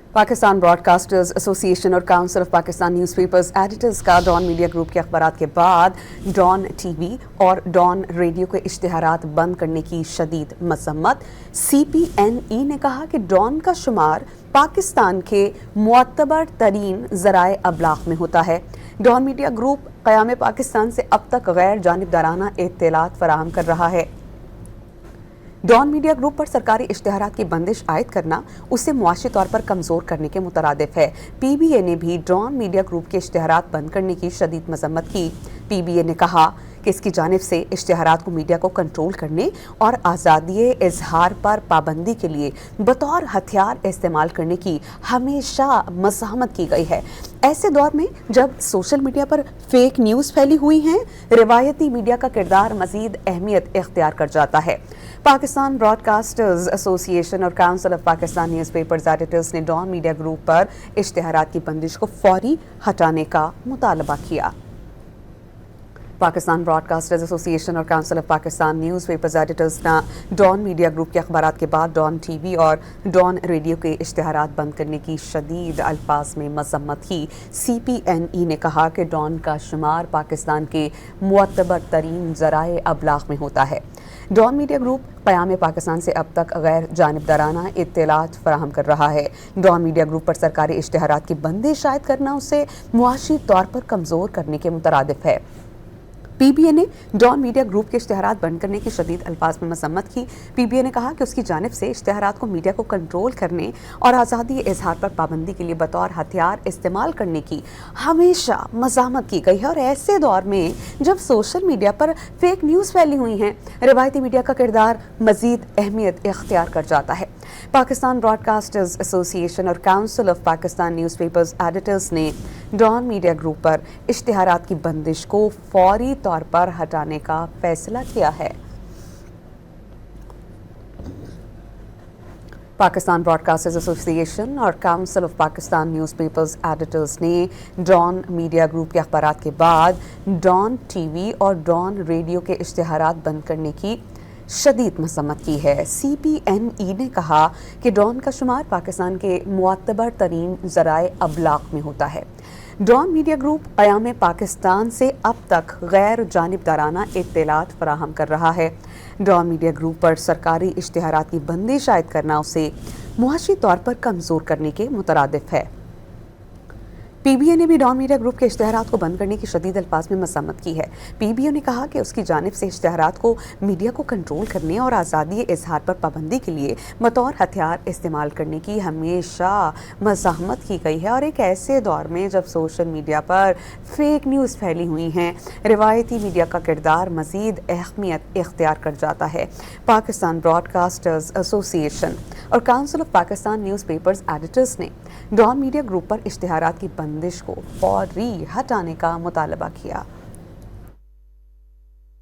Pakistan broadcasters association और council of Pakistan newspapers editors का don media group के अखबारात के बाद डॉन टीवी और डॉन रेडियो के इश्तिहारात बंद करने की शदीद मजम्मत। CPNE ने कहा कि डॉन का शुमार पाकिस्तान के मुअतबर तरीन ज़राए अबलाग में होता है। डॉन मीडिया ग्रुप क़याम पाकिस्तान से अब तक गैर जानिबदाराना इत्तलात फराहम कर रहा है। डॉन मीडिया ग्रुप पर सरकारी इश्तिहारात की बंदिश आयद करना उसे मुआशी तौर पर कमज़ोर करने के मुतरादिफ है। PBA ने भी डॉन मीडिया ग्रुप के इश्तिहारात बंद करने की शदीद मजम्मत की। PBA ने कहा कि इसकी जानिब से इश्तिहारात को मीडिया को कंट्रोल करने और आज़ादी इजहार पर पाबंदी के लिए बतौर हथियार इस्तेमाल करने की हमेशा मज़ाहमत की गई है। ऐसे दौर में जब सोशल मीडिया पर फेक न्यूज़ फैली हुई हैं, रिवायती मीडिया का किरदार मज़ीद अहमियत इख्तियार कर जाता है। पाकिस्तान ब्रॉडकास्टर्स एसोसिएशन और council of Pakistan newspapers editors ने डॉन मीडिया ग्रुप पर इश्तिहारात की बंदिश को फौरी हटाने का मुतालबा किया। पाकिस्तान ब्रॉडकास्टर्स एसोसिएशन और council of Pakistan newspapers editors ने डॉन मीडिया ग्रुप के अखबारात के बाद डॉन टीवी और डॉन रेडियो के इश्तिहारात बंद करने की शदीद अल्फाज में मजम्मत की। CPNE ने कहा कि डॉन का शुमार पाकिस्तान के मुअतबर तरीन ज़राए अबलाग में होता है। डॉन मीडिया ग्रुप क़याम पाकिस्तान से अब तक गैर जानिबदाराना इत्तलात फराहम कर रहा है। डॉन मीडिया ग्रुप पर सरकारी इश्तिहारात की बंदिश आयद करना उसे मुआशी तौर पर कमज़ोर करने के मुतरादिफ है। PBA ने डॉन मीडिया ग्रुप के इश्तिहारात बंद करने की शदीद अल्फाज में मजम्मत की। PBA ने कहा कि उसकी जानिब से इश्तिहारात को मीडिया को कंट्रोल करने और आज़ादी इजहार पर पाबंदी के लिए बतौर हथियार इस्तेमाल करने की हमेशा मज़ाहमत की गई है। और ऐसे दौर में जब सोशल मीडिया पर फेक न्यूज़ फैली हुई हैं, रिवायती मीडिया का किरदार मज़ीद अहमियत इख्तियार कर जाता है। पाकिस्तान ब्रॉडकास्टर्स एसोसिएशन और council of Pakistan newspapers editors ने डॉन मीडिया ग्रुप पर इश्तिहारात की बंदिश को फौरी तौर पर हटाने का फैसला किया है। पाकिस्तान ब्रॉडकास्टर्स एसोसिएशन और council of Pakistan newspapers editors ने डॉन मीडिया ग्रुप के अखबारात के बाद डॉन टीवी और डॉन रेडियो के इश्तिहारात बंद करने की शदीद मजम्मत की है। CPNE ने कहा कि डॉन का शुमार पाकिस्तान के मुअतबर तरीन ज़राए अबलाग में होता है। डॉन मीडिया ग्रुप क़याम पाकिस्तान से अब तक गैर जानिबदाराना इत्तलात फराहम कर रहा है। डॉन मीडिया ग्रुप पर सरकारी इश्तिहारात की बंदिश आयद करना उसे मुआशी तौर पर कमज़ोर करने के मुतरादिफ है। PBA ने भी डॉन मीडिया ग्रुप के इश्तिहारात को बंद करने की शदीद अल्फाज में मजम्मत की है। PBA ने कहा कि उसकी जानिब से इश्तिहारात को मीडिया को कंट्रोल करने और आज़ादी इजहार पर पाबंदी के लिए बतौर हथियार इस्तेमाल करने की हमेशा मज़ाहमत की गई है। और एक ऐसे दौर में जब सोशल मीडिया पर फेक न्यूज़ फैली हुई हैं, रिवायती मीडिया का किरदार मज़ीद अहमियत इख्तियार कर जाता है। पाकिस्तान ब्रॉडकास्टर्स एसोसिएशन और council of Pakistan newspapers editors ने डॉन मीडिया ग्रुप पर इश्तिहारात की बंदिश को फौरी हटाने का मुतालबा किया।